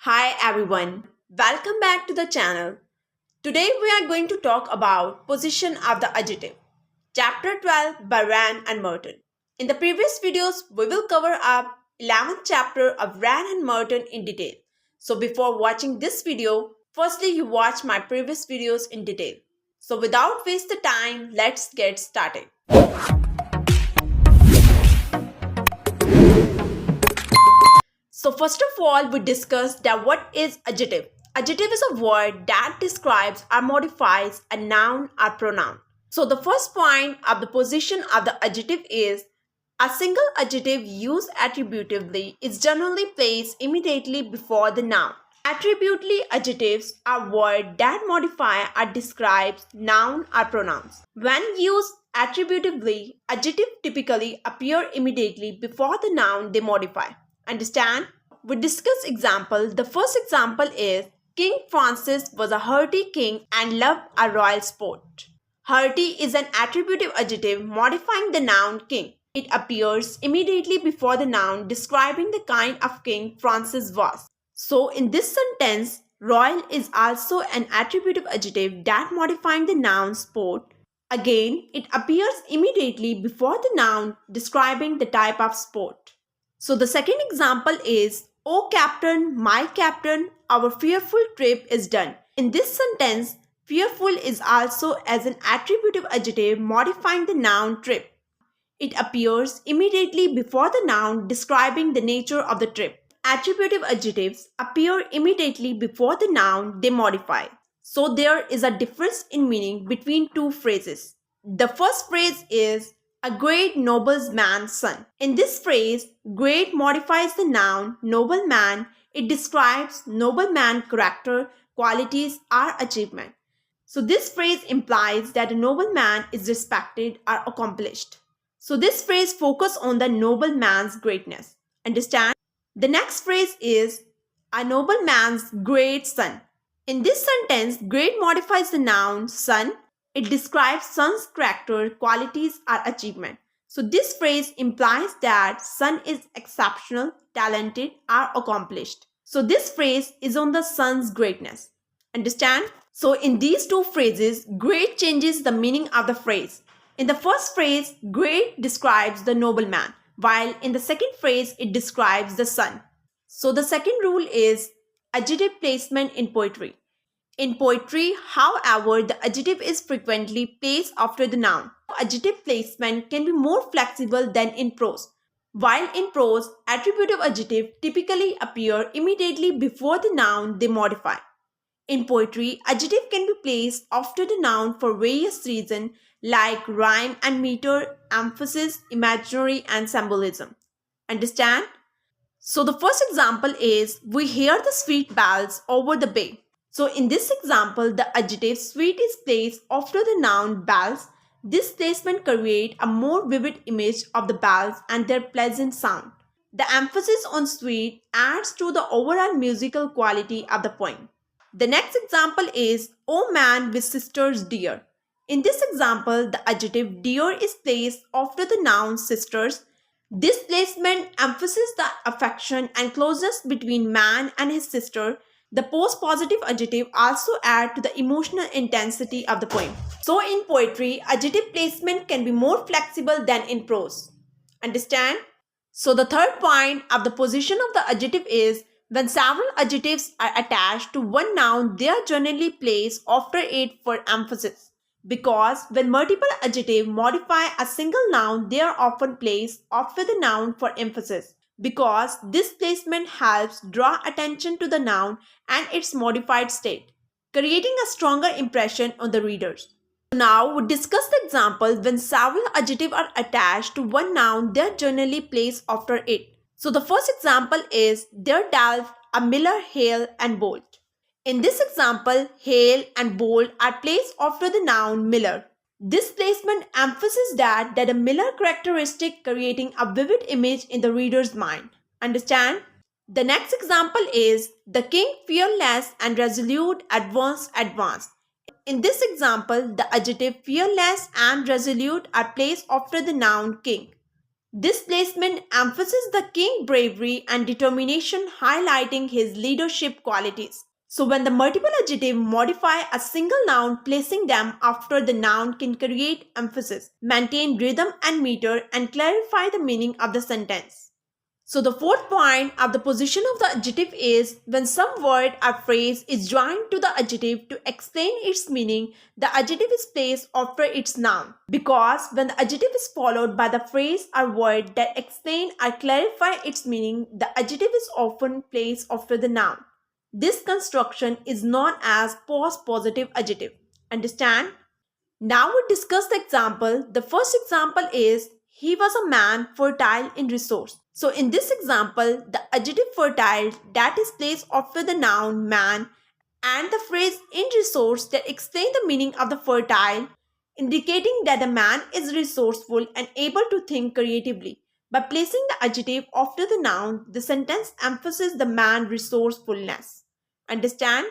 Hi everyone, welcome back to the channel. Today we are going to talk about position of the adjective. Chapter 12 by Wren and Merton. In the previous videos, we will cover up 11th chapter of Wren and Merton in detail. So before watching this video, firstly you watch my previous videos in detail. So without waste the time, let's get started. So first of all, we discussed that what is adjective. Adjective is a word that describes or modifies a noun or pronoun. So the first point of the position of the adjective is a single adjective used attributively is generally placed immediately before the noun. Attributively adjectives are words that modify or describes noun or pronouns. When used attributively, adjectives typically appear immediately before the noun they modify. Understand? We discuss example. The first example is King Francis was a hearty king and loved a royal sport. Hearty is an attributive adjective modifying the noun king. It appears immediately before the noun describing the kind of king Francis was. So in this sentence, royal is also an attributive adjective that modifying the noun sport. Again, it appears immediately before the noun describing the type of sport. So the second example is, "Oh Captain, my Captain, our fearful trip is done." In this sentence, fearful is also as an attributive adjective modifying the noun trip. It appears immediately before the noun describing the nature of the trip. Attributive adjectives appear immediately before the noun they modify. So there is a difference in meaning between two phrases. The first phrase is a great nobleman's son. In this phrase, great modifies the noun nobleman. It describes nobleman character, qualities, or achievement. So this phrase implies that a nobleman is respected or accomplished. So this phrase focuses on the nobleman's greatness. Understand? The next phrase is a nobleman's great son. In this sentence, great modifies the noun son. It describes son's character, qualities, or achievement. So this phrase implies that son is exceptional, talented, or accomplished. So this phrase is on the son's greatness. Understand? So in these two phrases, great changes the meaning of the phrase. In the first phrase, great describes the nobleman, while in the second phrase, it describes the son. So the second rule is adjective placement in poetry. In poetry, however, the adjective is frequently placed after the noun. Adjective placement can be more flexible than in prose. While in prose, attributive adjectives typically appear immediately before the noun they modify. In poetry, adjective can be placed after the noun for various reasons like rhyme and meter, emphasis, imaginary, and symbolism. Understand? So the first example is, we hear the sweet bells over the bay. So in this example, the adjective sweet is placed after the noun bells. This placement creates a more vivid image of the bells and their pleasant sound. The emphasis on sweet adds to the overall musical quality of the poem. The next example is, "Oh man with sisters dear." In this example, the adjective dear is placed after the noun sisters. This placement emphasizes the affection and closeness between man and his sister. The post-positive adjective also adds to the emotional intensity of the poem. So in poetry, adjective placement can be more flexible than in prose. Understand? So the third point of the position of the adjective is, when several adjectives are attached to one noun, they are generally placed after it for emphasis. Because when multiple adjectives modify a single noun, they are often placed after the noun for emphasis. Because this placement helps draw attention to the noun and its modified state, creating a stronger impression on the readers. Now we discuss the example when several adjectives are attached to one noun, they are generally placed after it. So the first example is, there delved a miller hale and bold. In this example, hale and bold are placed after the noun miller. This placement emphasizes that a miller characteristic, creating a vivid image in the reader's mind. Understand? The next example is, the king fearless and resolute advanced. In this example, the adjective fearless and resolute are placed after the noun king. This placement emphasizes the king's bravery and determination, highlighting his leadership qualities. So when the multiple adjectives modify a single noun, placing them after the noun can create emphasis, maintain rhythm and meter, and clarify the meaning of the sentence. So the fourth point of the position of the adjective is when some word or phrase is joined to the adjective to explain its meaning, the adjective is placed after its noun. Because when the adjective is followed by the phrase or word that explain or clarify its meaning, the adjective is often placed after the noun. This construction is known as post-positive adjective. Understand? Now we discuss the example. The first example is he was a man fertile in resource. So in this example, the adjective fertile that is placed after the noun man and the phrase in resource that explain the meaning of the fertile, indicating that the man is resourceful and able to think creatively. By placing the adjective after the noun, the sentence emphasizes the man's resourcefulness. Understand?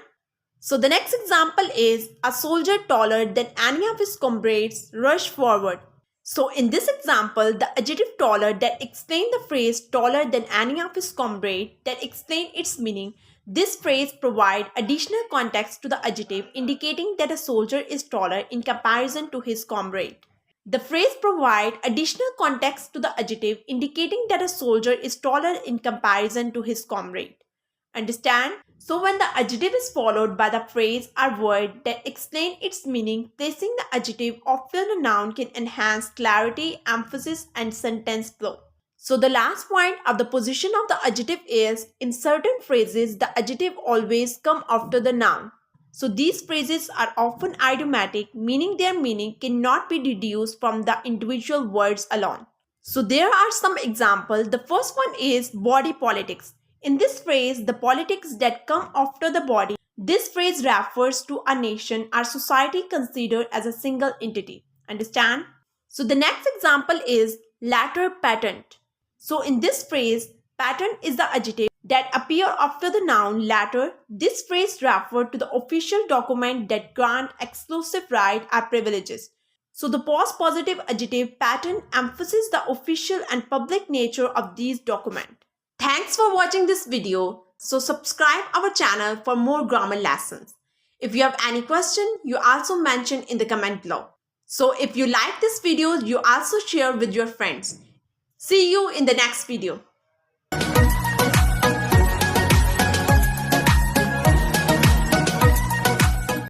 So the next example is a soldier taller than any of his comrades rushed forward. So in this example, the adjective taller that explains the phrase taller than any of his comrades that explain its meaning. This phrase provides additional context to the adjective indicating that a soldier is taller in comparison to his comrade. The phrase provides additional context to the adjective indicating that a soldier is taller in comparison to his comrade. Understand? So when the adjective is followed by the phrase or word that explain its meaning, placing the adjective after the noun can enhance clarity, emphasis, and sentence flow. So the last point of the position of the adjective is in certain phrases the adjective always come after the noun. So these phrases are often idiomatic, meaning their meaning cannot be deduced from the individual words alone. So there are some examples. The first one is body politics. In this phrase, the politics that come after the body, this phrase refers to a nation or society considered as a single entity. Understand? So the next example is latter patent. So in this phrase, patent is the adjective that appear after the noun latter. This phrase refers to the official document that grant exclusive right or privileges. So the post-positive adjective patent emphasizes the official and public nature of these documents. Thanks for watching this video. So subscribe our channel for more grammar lessons. If you have any question, you also mention in the comment below. So if you like this video, you also share with your friends. See you in the next video.